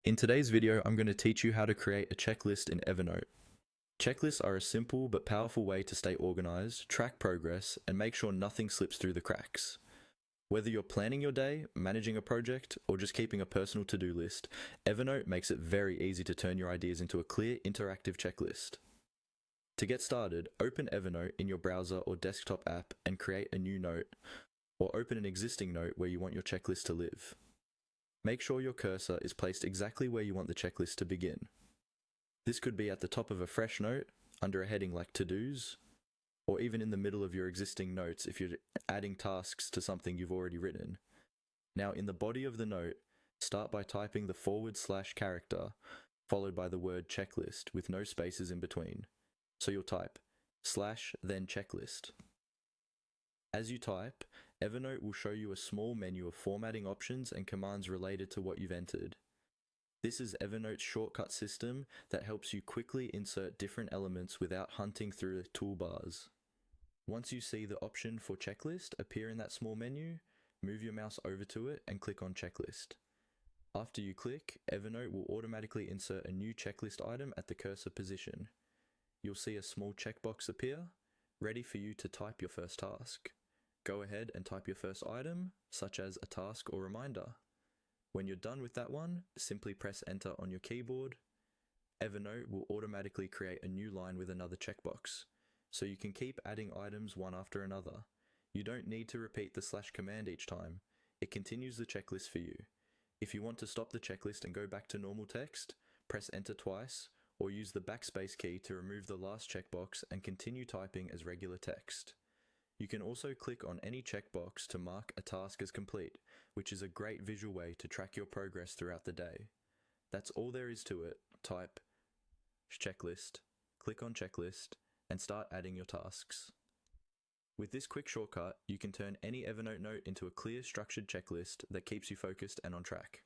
In today's video, I'm going to teach you how to create a checklist in Evernote. Checklists are a simple but powerful way to stay organized, track progress, and make sure nothing slips through the cracks. Whether you're planning your day, managing a project, or just keeping a personal to-do list, Evernote makes it very easy to turn your ideas into a clear, interactive checklist. To get started, open Evernote in your browser or desktop app and create a new note, or open an existing note where you want your checklist to live. Make sure your cursor is placed exactly where you want the checklist to begin. This could be at the top of a fresh note, under a heading like To-Dos, or even in the middle of your existing notes if you're adding tasks to something you've already written. Now, in the body of the note, start by typing the / character, followed by the word checklist with no spaces in between. So you'll type / then checklist. As you type, Evernote will show you a small menu of formatting options and commands related to what you've entered. This is Evernote's shortcut system that helps you quickly insert different elements without hunting through the toolbars. Once you see the option for checklist appear in that small menu, move your mouse over to it and click on checklist. After you click, Evernote will automatically insert a new checklist item at the cursor position. You'll see a small checkbox appear, ready for you to type your first task. Go ahead and type your first item, such as a task or reminder. When you're done with that one, simply press enter on your keyboard. Evernote will automatically create a new line with another checkbox, so you can keep adding items one after another. You don't need to repeat the /command each time. It continues the checklist for you. If you want to stop the checklist and go back to normal text, press enter twice, or use the backspace key to remove the last checkbox and continue typing as regular text. You can also click on any checkbox to mark a task as complete, which is a great visual way to track your progress throughout the day. That's all there is to it. Type checklist, click on checklist, and start adding your tasks. With this quick shortcut, you can turn any Evernote note into a clear, structured checklist that keeps you focused and on track.